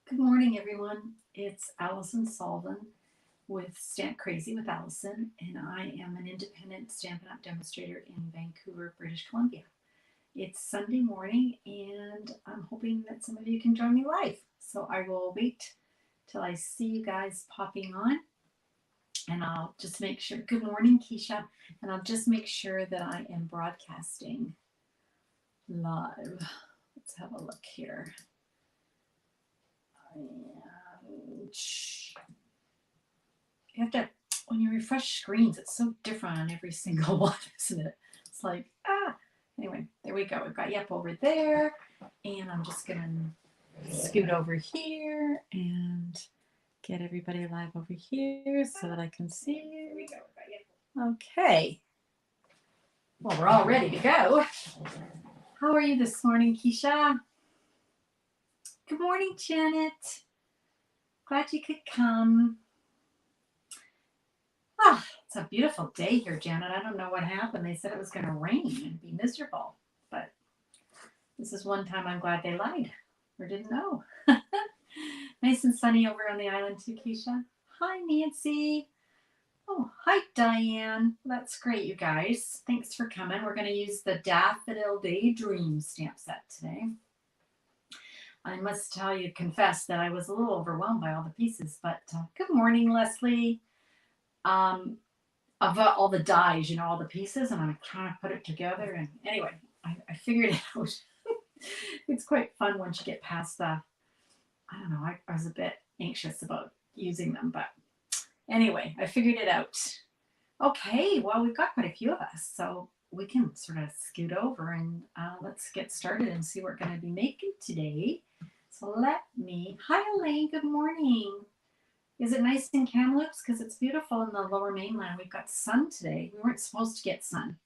Good morning, everyone. It's Allison Sullivan with Stamp Crazy with Allison, and I am an independent Stampin' Up! Demonstrator in Vancouver, British Columbia. It's Sunday morning, and I'm hoping that some of you can join me live. So I will wait till I see you guys popping on, and I'll just make sure. Good morning, Keisha, and I'll just make sure that I am broadcasting live. Let's have a look here. And you have to, when you refresh screens, it's so different on every single one, isn't it? It's like, anyway, there we go. We've got you up over there, and I'm just going to scoot over here and get everybody live over here so that I can see you. There we go. Okay. Well, we're all ready to go. How are you this morning, Keisha? Good morning, Janet. Glad you could come. It's a beautiful day here, Janet. I don't know what happened. They said it was going to rain and be miserable, but this is one time I'm glad they lied or didn't know. Nice and sunny over on the island too, Keisha. Hi, Nancy. Oh, hi, Diane. That's great, you guys. Thanks for coming. We're going to use the Daffodil Daydream stamp set today. I must tell you, confess that I was a little overwhelmed by all the pieces, but good morning, Leslie. I've got all the dies, all the pieces, and I'm trying to put it together. And anyway, I figured it out. It's quite fun once you get past I don't know, I was a bit anxious about using them, but anyway, I figured it out. Okay, well, we've got quite a few of us, so we can sort of scoot over and let's get started and see what we're going to be making today. So hi Elaine, good morning. Is it nice in Kamloops? Because it's beautiful in the lower mainland. We've got sun today. We weren't supposed to get sun,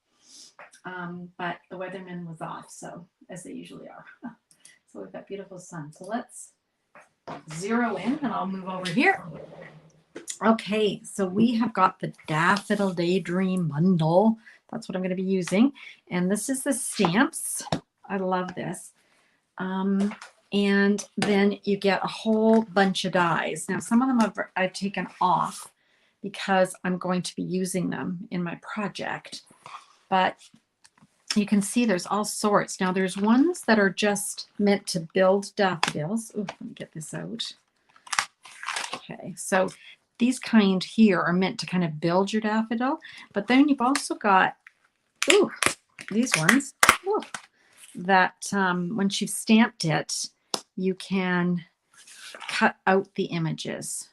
but the weatherman was off, so as they usually are. So we've got beautiful sun. So let's zero in, and I'll move over here. Okay, so we have got the Daffodil Daydream Bundle. That's what I'm going to be using. And this is the stamps. I love this. And then you get a whole bunch of dies. Now, some of them I've taken off because I'm going to be using them in my project. But you can see there's all sorts. Now, there's ones that are just meant to build daffodils. Oh, let me get this out. Okay, so these kind here are meant to kind of build your daffodil. But then you've also got, these ones that once you've stamped it, you can cut out the images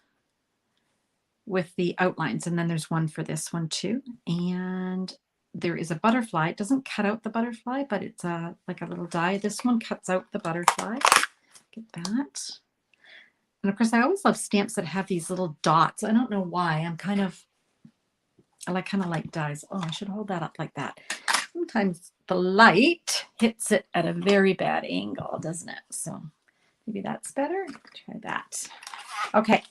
with the outlines. And then there's one for this one too. And there is a butterfly. It doesn't cut out the butterfly, but it's like a little die. This one cuts out the butterfly. Get that. And of course, I always love stamps that have these little dots. I don't know why. I kind of like dies. Oh, I should hold that up like that. Sometimes the light hits it at a very bad angle, doesn't it? So maybe that's better. Try that. Okay,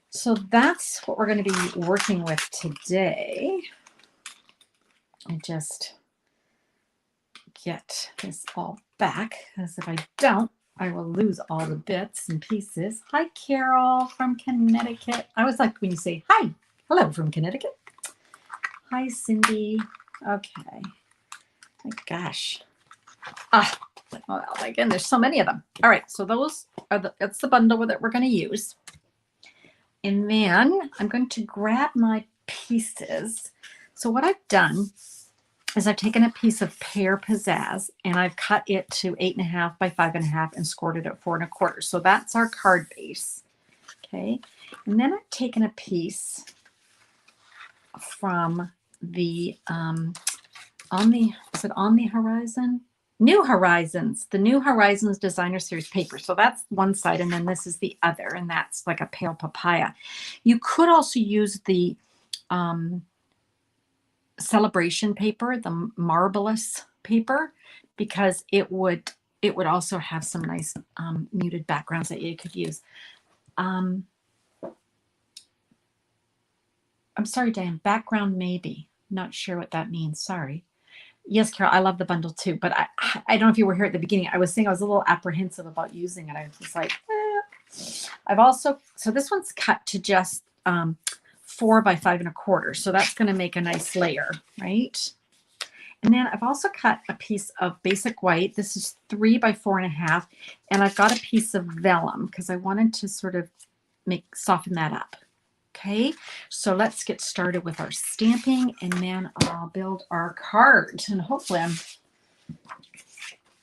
so that's what we're going to be working with today. I just get this all back, because if I don't, I will lose all the bits and pieces. Hi, Carol from Connecticut. I always like when you say hi. Hello from Connecticut. Hi, Cindy. Okay. My gosh. Well, again, there's so many of them. All right, so that's the bundle that we're going to use. And then I'm going to grab my pieces. So what I've done is I've taken a piece of pear pizzazz and I've cut it to 8.5 by 5.5 and scored it at 4.25. So that's our card base. Okay. And then I've taken a piece from the is it On the Horizon? New Horizons, the New Horizons Designer Series paper. So that's one side, and then this is the other, and that's like a pale papaya. You could also use the celebration paper, the marvelous paper, because it would also have some nice muted backgrounds that you could use. I'm sorry, Diane, background maybe. Not sure what that means. Sorry. Yes, Carol, I love the bundle too, but I don't know if you were here at the beginning. I was saying I was a little apprehensive about using it. I was like, I've also, so this one's cut to just 4 by 5 1/4. So that's going to make a nice layer, right? And then I've also cut a piece of basic white. This is 3 by 4 1/2. And I've got a piece of vellum because I wanted to sort of soften that up. Okay, so let's get started with our stamping, and then I'll build our card. And hopefully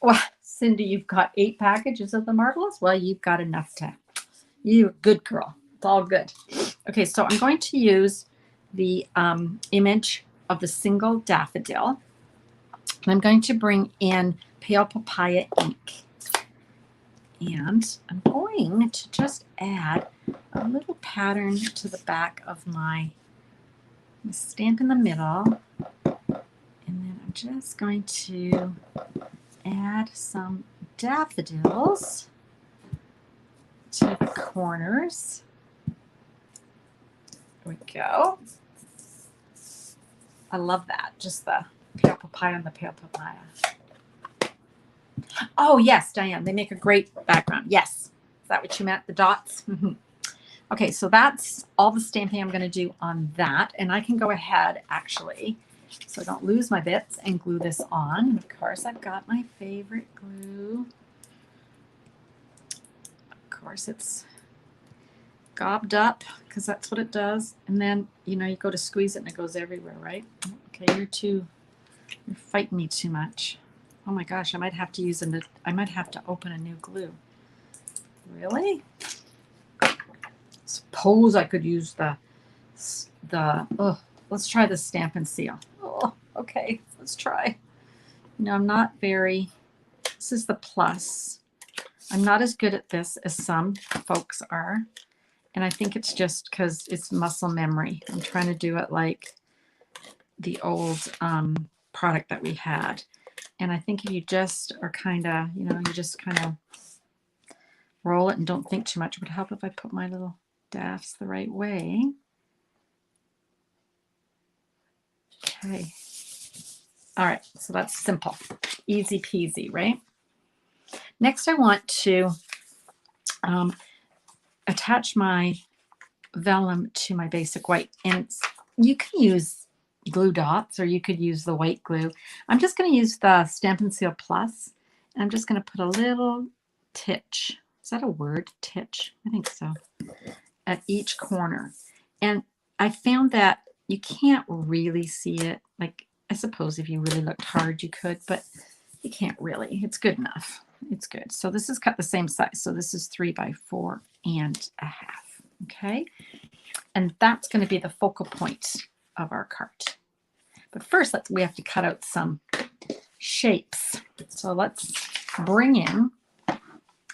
well, Cindy, you've got 8 packages of the Marvelous. Well, you've got enough to, you're a good girl. It's all good. Okay, so I'm going to use the image of the single daffodil. And I'm going to bring in pale papaya ink. And I'm going to just add a little pattern to the back of my stamp in the middle. And then I'm just going to add some daffodils to the corners. There we go. I love that. Just the pale papaya and the pale papaya. Oh, yes, Diane, they make a great background. Yes. Is that what you meant? The dots? Mm-hmm. Okay, so that's all the stamping I'm going to do on that. And I can go ahead, actually, so I don't lose my bits, and glue this on. And of course, I've got my favorite glue. Of course, it's gobbed up because that's what it does. And then, you know, you go to squeeze it and it goes everywhere, right? Okay, you're fighting me too much. Oh my gosh, I might have to open a new glue. Really? Suppose I could use let's try the Stampin' Seal. Oh, okay, let's try. You know, I'm not very, this is the plus. I'm not as good at this as some folks are. And I think it's just because it's muscle memory. I'm trying to do it like the old product that we had. And I think if you just are kind of, you know, you just kind of roll it and don't think too much. It would help if I put my little daffs the right way. Okay. All right, so that's simple. Easy peasy, right? Next, I want to attach my vellum to my basic white. And you can use glue dots or you could use the white glue. I'm just going to use the Stampin' Seal Plus. And I'm just going to put a little titch. Is that a word? Titch? I think so. At each corner. And I found that you can't really see it. Like, I suppose if you really looked hard, you could, but you can't really. It's good enough. It's good. So this is cut the same size. So this is 3 by 4 1/2. Okay. And that's going to be the focal point of our card. But first, we have to cut out some shapes. So let's bring in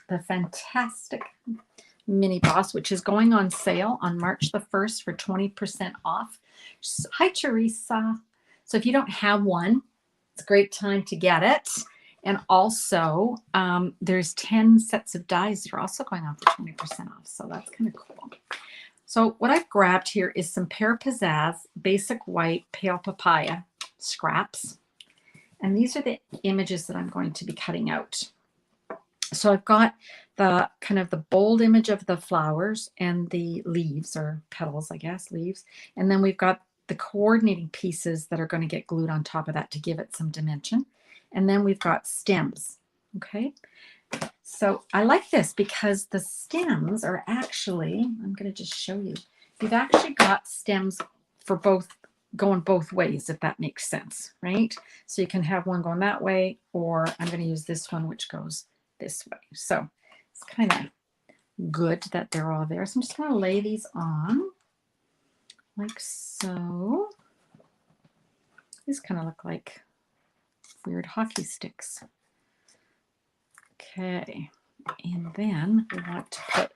the fantastic Mini Boss, which is going on sale on March the 1st for 20% off. Hi, Teresa. So if you don't have one, it's a great time to get it. And also, there's 10 sets of dies that are also going on for 20% off. So that's kind of cool. So what I've grabbed here is some Pear Pizzazz Basic White Pale Papaya scraps. And these are the images that I'm going to be cutting out. So I've got the kind of the bold image of the flowers and the leaves, or petals, I guess, leaves. And then we've got the coordinating pieces that are going to get glued on top of that to give it some dimension. And then we've got stems, okay? So I like this because the stems are actually, I'm going to just show you, you've actually got stems for both, going both ways, if that makes sense, right? So you can have one going that way, or I'm going to use this one, which goes this way. So it's kind of good that they're all there. So I'm just going to lay these on like so. These kind of look like weird hockey sticks. Okay, and then we want to put,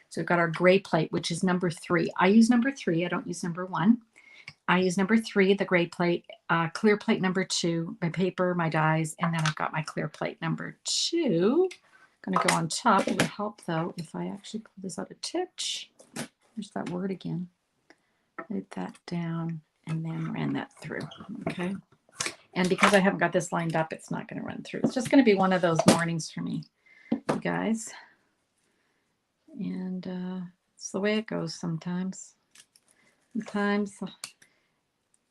so we've got our gray plate, which is number 3. I use number 3. I don't use number 1. I use number 3, the gray plate, clear plate number 2, my paper, my dies, and then I've got my clear plate number 2. I'm going to go on top. It would help, though, if I actually pull this out a titch. There's that word again. Laid that down and then ran that through, okay? And because I haven't got this lined up, it's not going to run through. It's just going to be one of those mornings for me, you guys. And it's the way it goes sometimes. Sometimes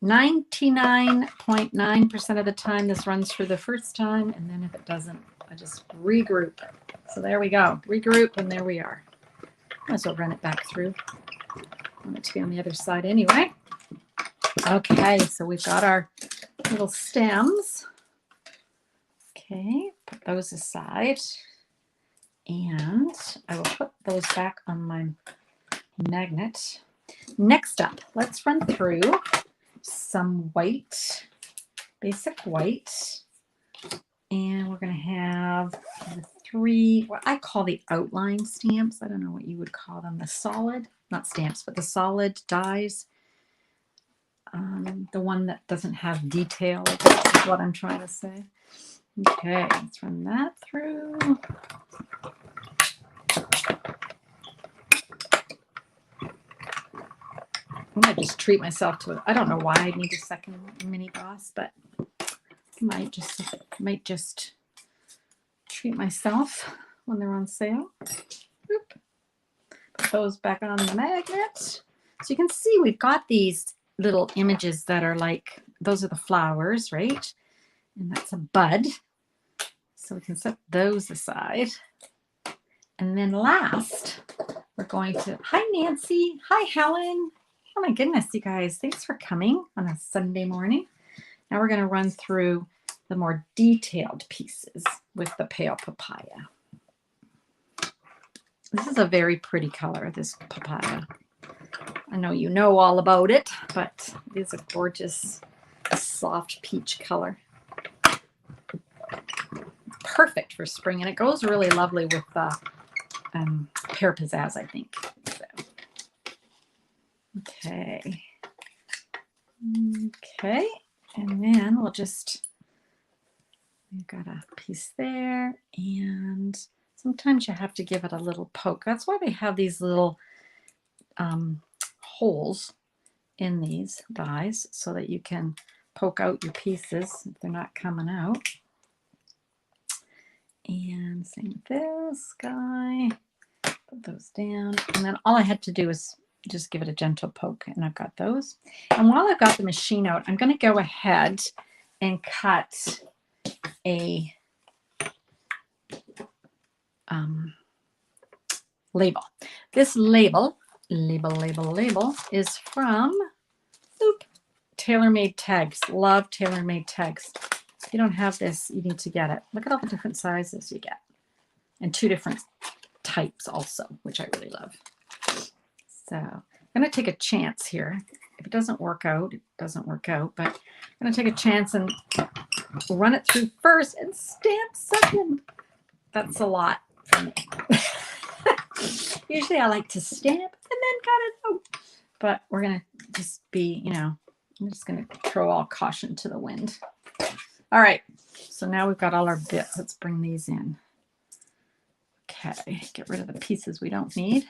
99.9% of the time this runs through the first time, and then if it doesn't, I just regroup. So there we go, regroup, and there we are. Might as well run it back through. I want it to be on the other side anyway. Okay, so we've got our little stems. Okay, put those aside. And I will put those back on my magnet. Next up, let's run through some white, basic white. And we're going to have the 3, what I call the outline stamps. I don't know what you would call them. The solid, not stamps, but the solid dies. The one that doesn't have detail, I guess is what I'm trying to say. Okay, let's run that through. I'm going to just treat myself to it. I don't know why I need a second mini boss, but I might just treat myself when they're on sale. Oop. Put those back on the magnet. So you can see we've got these little images that are like, those are the flowers, right? And that's a bud. So we can set those aside. And then last, we're going to, hi Nancy, hi Helen. Oh my goodness, you guys, thanks for coming on a Sunday morning. Now we're going to run through the more detailed pieces with the pale papaya. This is a very pretty color, this papaya. I know you know all about it, but it is a gorgeous, soft peach color. Perfect for spring, and it goes really lovely with pear pizzazz, I think. So. Okay. Okay, and then we'll just, we've got a piece there, and sometimes you have to give it a little poke. That's why they have these little holes in these dies so that you can poke out your pieces if they're not coming out. And same with this guy. Put those down. And then all I had to do is just give it a gentle poke, and I've got those. And while I've got the machine out, I'm going to go ahead and cut a label. This label is from Tailor-Made Tags. Love Tailor-Made Tags. If you don't have this, you need to get it. Look at all the different sizes you get, and 2 different types also, which I really love. So I'm going to take a chance here. If it doesn't work out, it doesn't work out, but I'm going to take a chance and run it through first and stamp second. That's a lot for me. Usually I like to stamp and then cut it out, but we're going to just be, you know, I'm just going to throw all caution to the wind. All right, so now we've got all our bits. Let's bring these in. Okay, get rid of the pieces we don't need.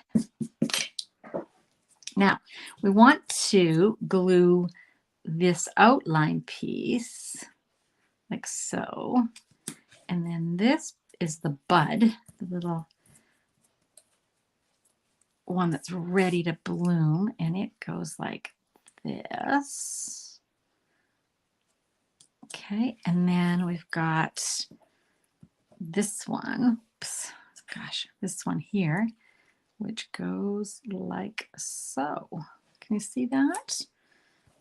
Now, we want to glue this outline piece like so. And then this is the bud, the little one that's ready to bloom. And it goes like this. Okay, and then we've got this one. Oops, gosh, this one here, which goes like so. Can you see that?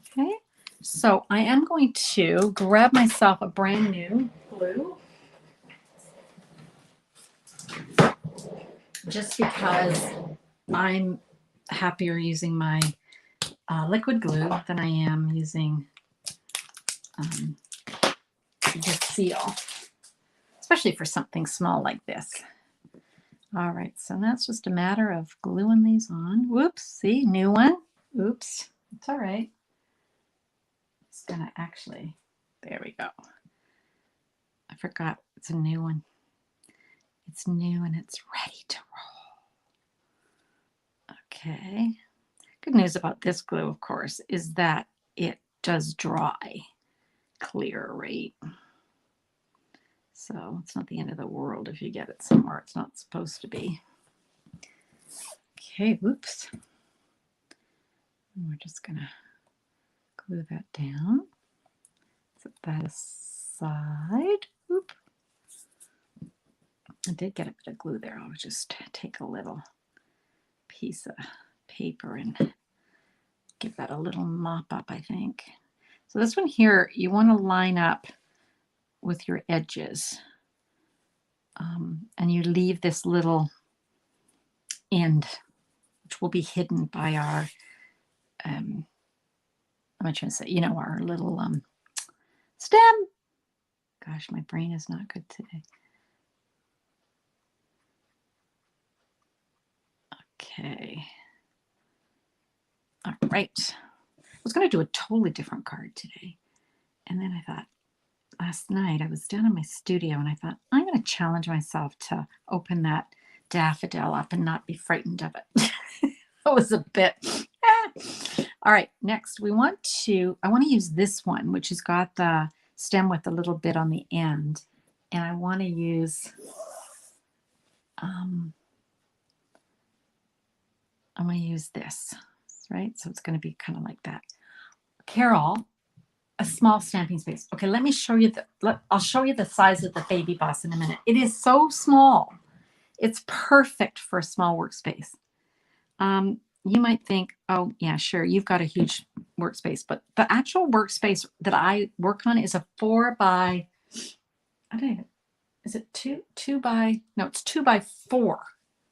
Okay, so I am going to grab myself a brand new glue, just because I'm happier using my liquid glue than I am using the seal, especially for something small like this. All right, so that's just a matter of gluing these on. Whoops, see, new one. Oops, it's all right. It's gonna actually, there we go. I forgot, it's a new one. It's new and it's ready to roll. Okay. Good news about this glue, of course, is that it does dry clear, right? So it's not the end of the world if you get it somewhere it's not supposed to be. Okay, oops. We're just gonna glue that down. Set that aside. Oop. I did get a bit of glue there. I'll just take a little piece of paper and give that a little mop up, I think. So this one here, you want to line up with your edges. And you leave this little end, which will be hidden by our, I'm trying to say, you know, our little stem. Gosh, my brain is not good today. Okay. All right. I was going to do a totally different card today. And then I thought, last night I was down in my studio and I thought, I'm going to challenge myself to open that daffodil up and not be frightened of it. That was a bit. All right, next I want to use this one, which has got the stem with a little bit on the end. And I want to use, I'm going to use this, right? So it's going to be kind of like that. Carol, a small stamping space. Okay, let me show you I'll show you the size of the baby boss in a minute. It is so small. It's perfect for a small workspace. You might think, oh yeah, sure, you've got a huge workspace, but the actual workspace that I work on is a 4 by, I don't know, is it two by, no, it's 2 by 4.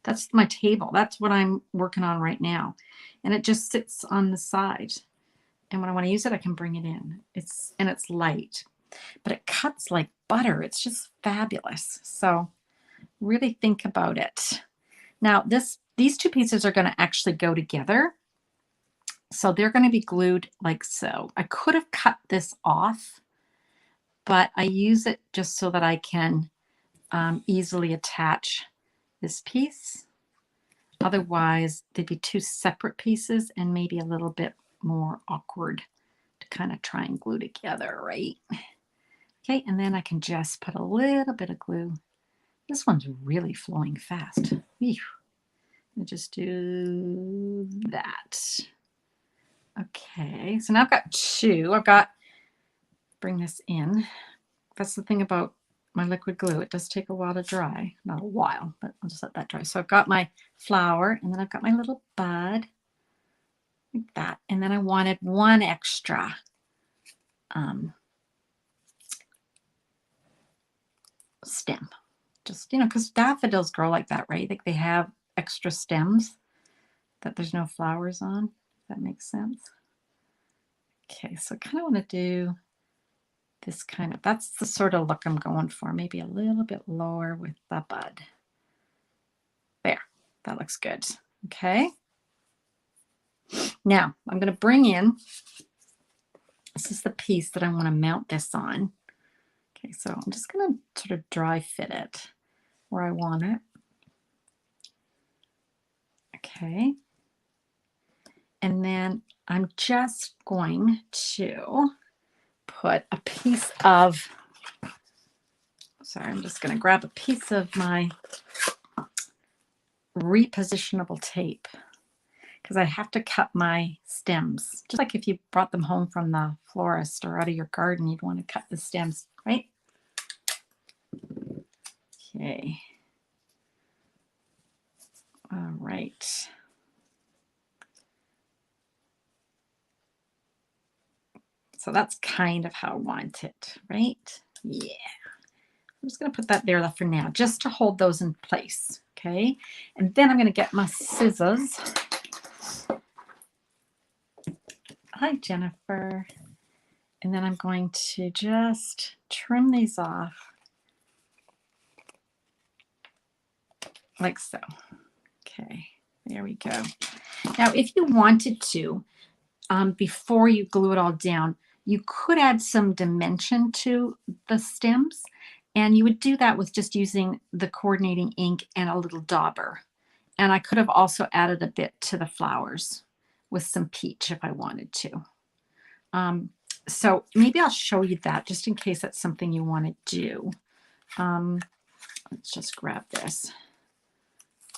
That's my table. That's what I'm working on right now. And it just sits on the side. And when I want to use it, I can bring it in. It's light, but it cuts like butter. It's just fabulous. So really think about it. Now these two pieces are going to actually go together. So they're going to be glued like so. I could have cut this off, but I use it just so that I can easily attach this piece. Otherwise, they'd be two separate pieces and maybe a little bit more awkward to kind of try and glue together, right? Okay, and then I can just put a little bit of glue. This one's really flowing fast. Whew. And just do that. Okay, so now I've got two. Bring this in. That's the thing about my liquid glue. It does take a while to dry. Not a while, but I'll just let that dry. So I've got my flower, and then I've got my little bud, like that. And then I wanted one extra stem. Just, you know, because daffodils grow like that, right? Like they have extra stems that there's no flowers on. If that makes sense. Okay, so I kind of want to do this kind of, that's the sort of look I'm going for. Maybe a little bit lower with the bud. There, that looks good. Okay. Now I'm going to bring in, this is the piece that I want to mount this on. Okay, so I'm just going to sort of dry fit it where I want it. Okay. And then I'm just going to put a piece of, sorry, I'm just going to grab a piece of my repositionable tape because I have to cut my stems. Just like if you brought them home from the florist or out of your garden, you'd want to cut the stems, right? Okay. All right. So that's kind of how I want it, right? Yeah. I'm just going to put that there for now, just to hold those in place, okay? And then I'm going to get my scissors. Hi, Jennifer. And then I'm going to just trim these off like so. Okay, there we go. Now, if you wanted to, before you glue it all down, you could add some dimension to the stems, and you would do that with just using the coordinating ink and a little dauber. And I could have also added a bit to the flowers with some peach if I wanted to. So maybe I'll show you that just in case that's something you want to do. Let's just grab this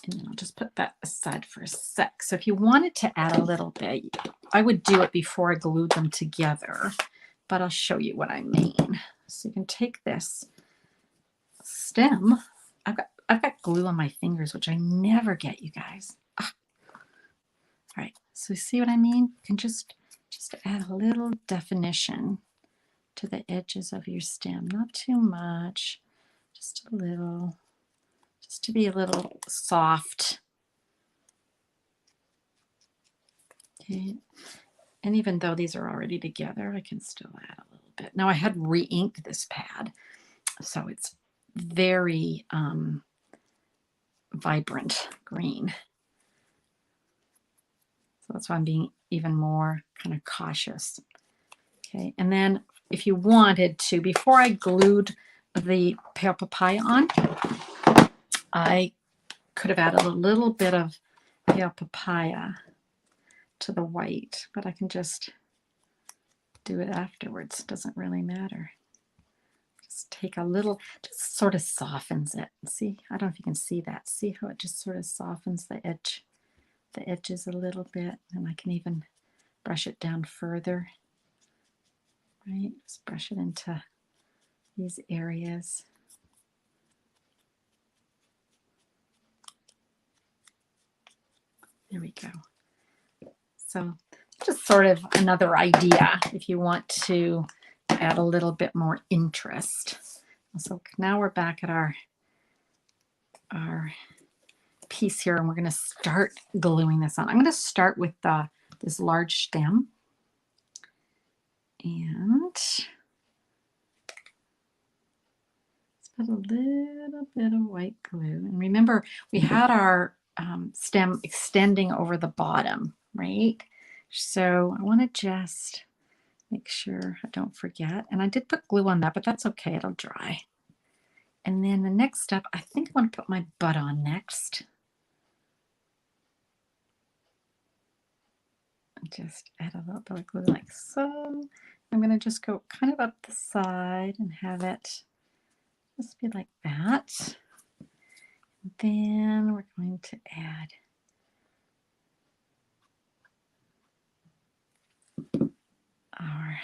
And then I'll just put that aside for a sec. So if you wanted to add a little bit, I would do it before I glued them together, but I'll show you what I mean. So you can take this stem. I've got glue on my fingers, which I never get, you guys. Ah. All right, so you see what I mean? You can just add a little definition to the edges of your stem. Not too much, just a little, just to be a little soft. Okay. And even though these are already together, I can still add a little bit. Now I had re-inked this pad, so it's very vibrant green. So that's why I'm being even more kind of cautious. Okay, and then if you wanted to, before I glued the pale papaya on, I could have added a little bit of pale papaya to the white, but I can just do it afterwards. It doesn't really matter. Just take a little, just sort of softens it. See, I don't know if you can see that. See how it just sort of softens the edges a little bit, and I can even brush it down further. Right, just brush it into these areas. There we go. So just sort of another idea if you want to add a little bit more interest. So now we're back at our piece here, and we're going to start gluing this on. I'm going to start with this large stem, and let's put a little bit of white glue. And remember, we had our stem extending over the bottom, right? So I want to just make sure I don't forget. And I did put glue on that, but that's okay. It'll dry. And then the next step, I think I want to put my bud on next. Just add a little bit of glue like so. I'm going to just go kind of up the side and have it just be like that. Then we're going to add our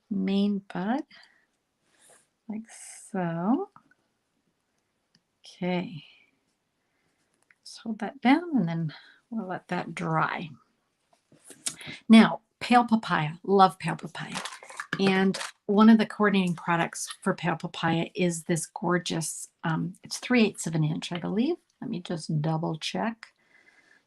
main bud like so. Okay, just hold that down and then we'll let that dry. Now, pale papaya, love pale papaya. And one of the coordinating products for pale papaya is this gorgeous, it's 3/8 of an inch, I believe. Let me just double check.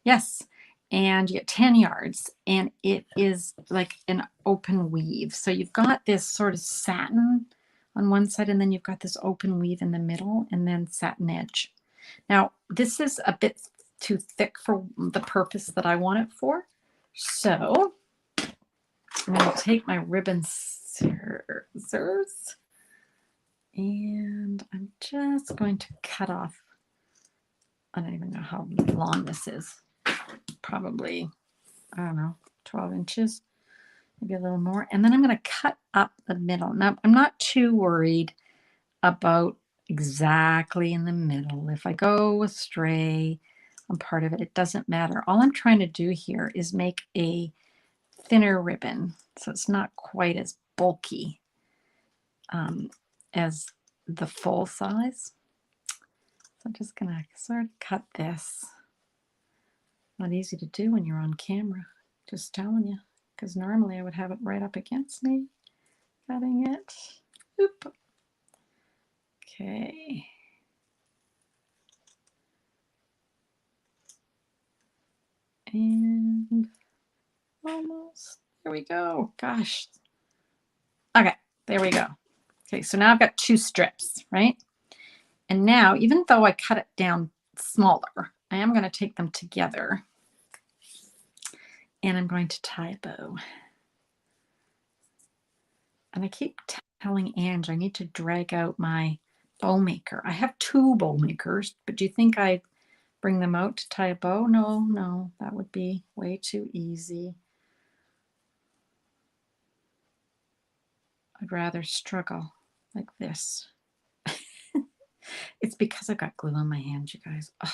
Yes, and you get 10 yards, and it is like an open weave. So you've got this sort of satin on one side, and then you've got this open weave in the middle, and then satin edge. Now, this is a bit too thick for the purpose that I want it for. So I'm going to take my ribbon scissors, and I'm just going to cut off, I don't even know how long this is. Probably, I don't know, 12 inches, maybe a little more. And then I'm going to cut up the middle. Now, I'm not too worried about exactly in the middle. If I go astray on part of it, it doesn't matter. All I'm trying to do here is make a thinner ribbon, so it's not quite as bulky as the full size. So I'm just going to sort of cut this. Not easy to do when you're on camera, just telling you, because normally I would have it right up against me, cutting it. Oop. Okay. And almost, there we go. Gosh. Okay, there we go. Okay, so now I've got 2 strips, right? And now, even though I cut it down smaller, I am going to take them together and I'm going to tie a bow. And I keep telling Ange I need to drag out my bow maker. I have 2 bow makers, but do you think I'd bring them out to tie a bow? No, that would be way too easy. I'd rather struggle like this. It's because I've got glue on my hands, you guys. Ugh.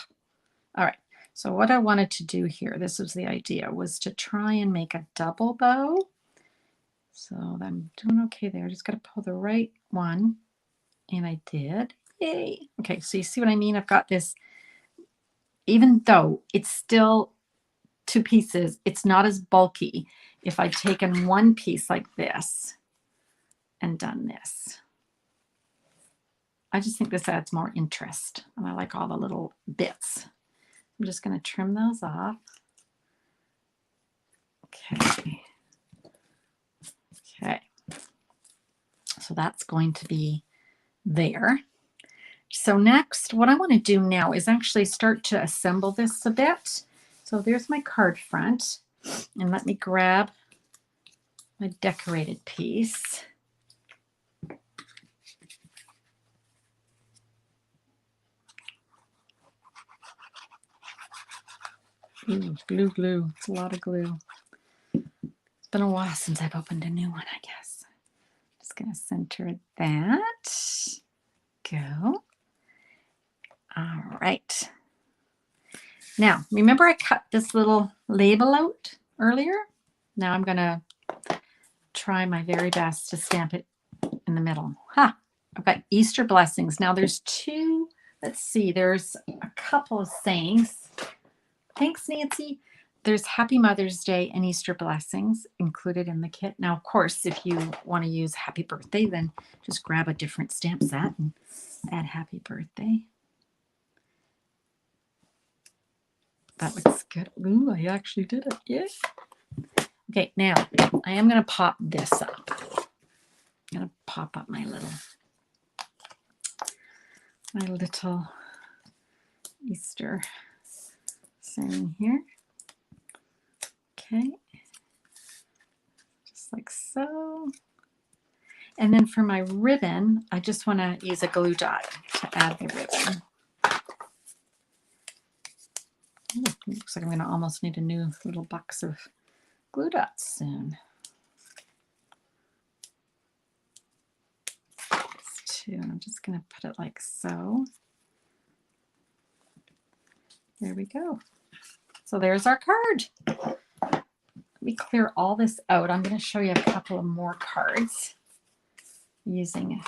All right. So what I wanted to do here, this was the idea, was to try and make a double bow. So I'm doing okay there. Just got to pull the right one. And I did. Yay. Okay, so you see what I mean? I've got this, even though it's still two pieces, it's not as bulky if I'd taken one piece like this and done this. I just think this adds more interest, and I like all the little bits. I'm just going to trim those off. Okay. Okay. So that's going to be there. So next, what I want to do now is actually start to assemble this a bit. So there's my card front, and let me grab my decorated piece. Ooh, glue. It's a lot of glue. It's been a while since I've opened a new one, I guess. Just going to center that. Go. All right. Now, remember I cut this little label out earlier? Now I'm going to try my very best to stamp it in the middle. Ha! I've got Easter blessings. Now there's two, let's see, there's a couple of sayings. Thanks, Nancy. There's Happy Mother's Day and Easter blessings included in the kit. Now, of course, if you want to use Happy Birthday, then just grab a different stamp set and add Happy Birthday. That looks good. Ooh, I actually did it. Yeah. Okay, now I am going to pop this up. I'm going to pop up my little Easter saying here. Okay, just like so. And then for my ribbon, I just want to use a glue dot to add the ribbon. Ooh, looks like I'm going to almost need a new little box of glue dots soon. And I'm just going to put it like so. There we go. So there's our card. Let me clear all this out. I'm going to show you a couple of more cards using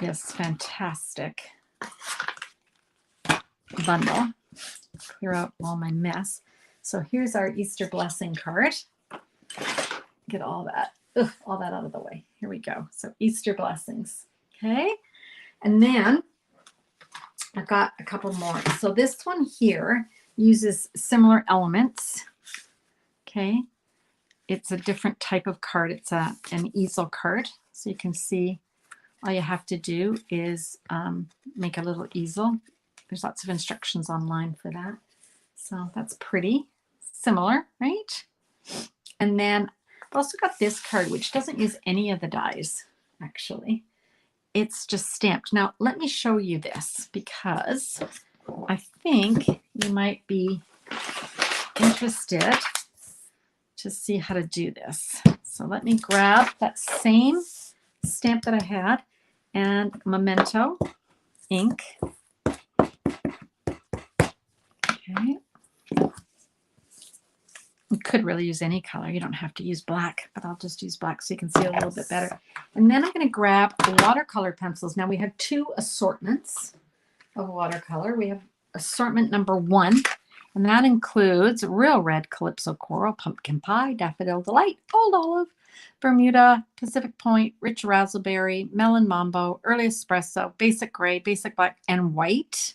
this fantastic bundle. Clear out all my mess. So here's our Easter blessing card. Get all that out of the way. Here we go. So Easter blessings. Okay. And then I've got a couple more. So this one here uses similar elements. Okay. It's a different type of card. It's an easel card. So you can see all you have to do is make a little easel. There's lots of instructions online for that. So that's pretty similar, right? And then I've also got this card, which doesn't use any of the dies, actually. It's just stamped. Now, let me show you this because I think you might be interested to see how to do this. So let me grab that same stamp that I had and Memento ink. Okay. You could really use any color. You don't have to use black, but I'll just use black so you can see a little bit better. And then I'm going to grab watercolor pencils. Now we have two assortments of watercolor. We have assortment number 1, and that includes Real Red, Calypso Coral, Pumpkin Pie, Daffodil Delight, Old Olive, Bermuda, Pacific Point, Rich Raspberry, Melon Mambo, Early Espresso, Basic Gray, Basic Black, and White.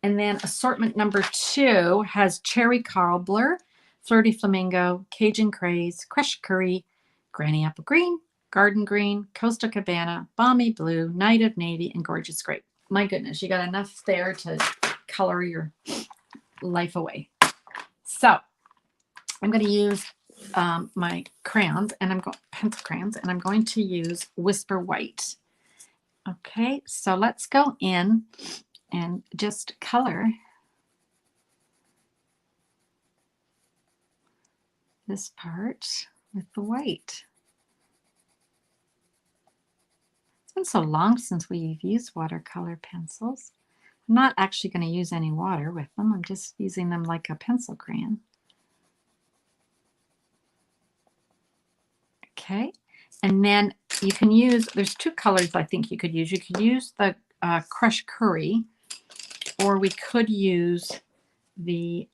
And then assortment number 2 has Cherry Cobbler, Flirty Flamingo, Cajun Craze, Crushed Curry, Granny Apple Green, Garden Green, Coastal Cabana, Balmy Blue, Night of Navy, and Gorgeous Grape. My goodness, you got enough there to color your life away. So I'm going to use my crayons, and I'm going pencil crayons, and I'm going to use Whisper White. Okay, so let's go in and just color this part with the white. It's been so long since we've used watercolor pencils. I'm not actually going to use any water with them. I'm just using them like a pencil crayon. Okay, and then you can use, there's two colors I think you could use. You could use the crushed curry, or we could use the,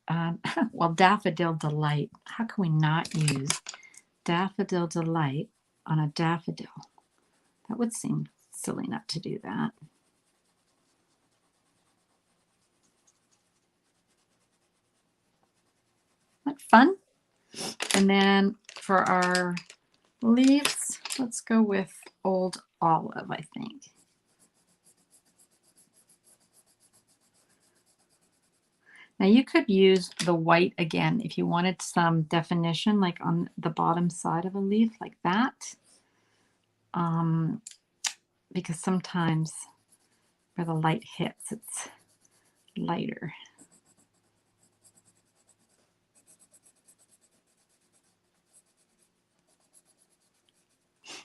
well, Daffodil Delight. How can we not use Daffodil Delight on a daffodil? That would seem silly not to do that. Isn't that fun? And then for our leaves, let's go with Old Olive, I think. Now you could use the white again if you wanted some definition, like on the bottom side of a leaf like that. Because sometimes where the light hits, it's lighter.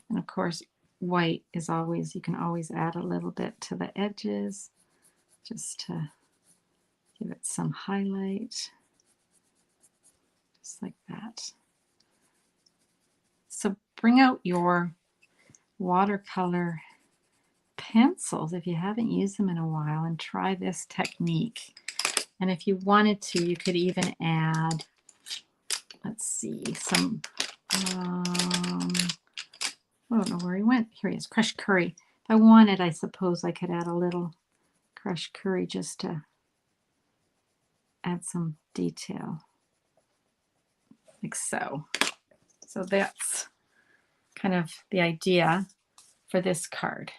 And of course, white is always, you can always add a little bit to the edges just to give it some highlight, just like that. So bring out your watercolor pencils if you haven't used them in a while and try this technique. And if you wanted to, you could even add, let's see, some, I don't know where he went. Here he is, crushed curry. If I wanted, I suppose I could add a little crushed curry just to add some detail, like so. So that's kind of the idea for this card.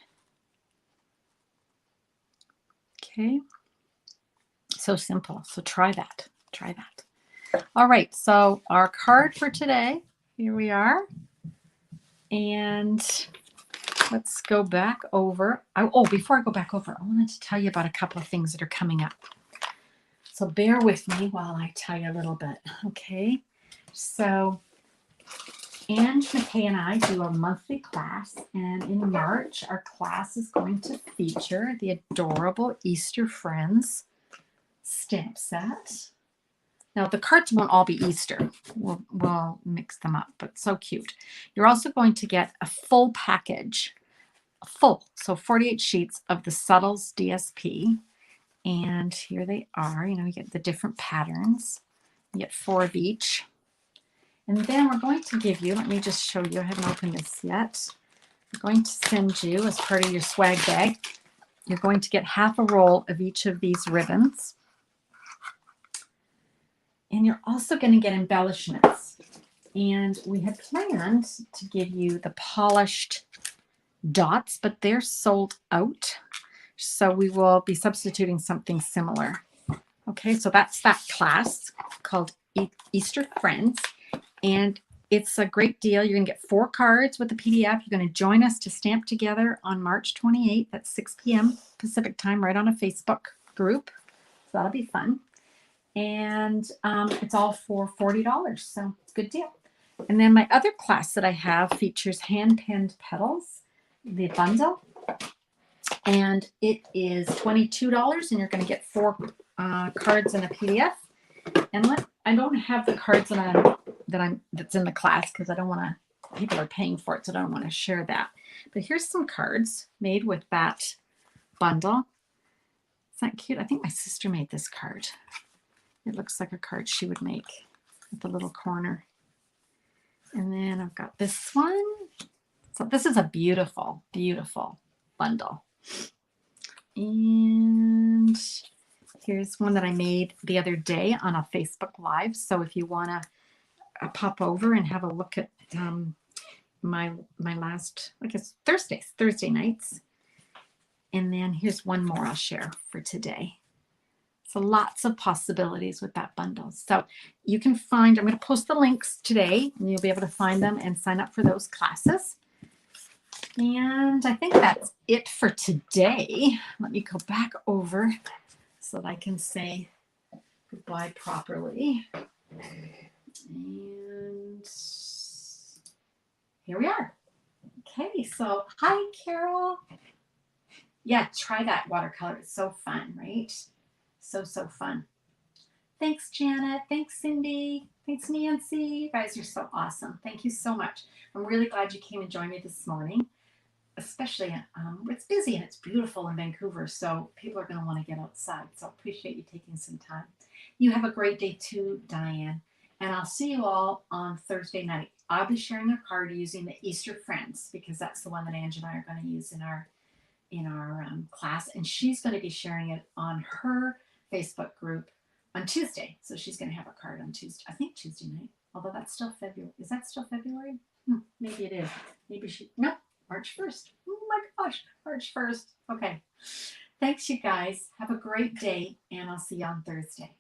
Okay, so simple. So try that. Try that. All right, so our card for today, here we are. And let's go back over. Oh, before I go back over, I wanted to tell you about a couple of things that are coming up. So bear with me while I tell you a little bit, okay? So Ange McKay and I do a monthly class, and in March, our class is going to feature the adorable Easter Friends stamp set. Now, the cards won't all be Easter. We'll mix them up, but so cute. You're also going to get a full package, so 48 sheets of the Subtles DSP. And here they are. You know, you get the different patterns. You get 4 of each. And then we're going to give you, let me just show you, I haven't opened this yet. We're going to send you, as part of your swag bag, you're going to get half a roll of each of these ribbons. And you're also going to get embellishments. And we had planned to give you the polished dots, but they're sold out. So we will be substituting something similar. Okay, so that's that class called Easter Friends. And it's a great deal. You're going to get 4 cards with the PDF. You're going to join us to stamp together on March 28th at 6 p.m. Pacific time, right on a Facebook group. So that'll be fun. And it's all for $40. So it's a good deal. And then my other class that I have features hand-pinned petals, the bundle. And it is $22, and you're going to get 4 cards and a PDF. And I don't have the cards that's in the class because I don't want to, people are paying for it, so I don't want to share that. But here's some cards made with that bundle. Isn't that cute? I think my sister made this card. It looks like a card she would make with the little corner. And then I've got this one. So this is a beautiful, beautiful bundle. And here's one that I made the other day on a Facebook Live. So if you want to pop over and have a look at my last, I guess, Thursday nights. And then here's one more I'll share for today. So lots of possibilities with that bundle. So you can find, I'm going to post the links today, and you'll be able to find them and sign up for those classes. And I think that's it for today. Let me go back over so that I can say goodbye properly. And here we are. Okay, so hi, Carol. Yeah, try that watercolor. It's so fun, right? So, so fun. Thanks, Janet. Thanks, Cindy. Thanks, Nancy. You guys are so awesome. Thank you so much. I'm really glad you came and joined me this morning, especially it's busy and it's beautiful in Vancouver, so people are going to want to get outside. So I appreciate you taking some time. You have a great day too, Diane. And I'll see you all on Thursday night. I'll be sharing a card using the Easter Friends because that's the one that Ange and I are going to use in our class, and she's going to be sharing it on her Facebook group on Tuesday. So she's going to have a card on Tuesday. I think Tuesday night. Although that's still February. Is that still February? Maybe it is. Maybe she. Nope. March 1st. Oh my gosh, March 1st. Okay. Thanks, you guys. Have a great day, and I'll see you on Thursday.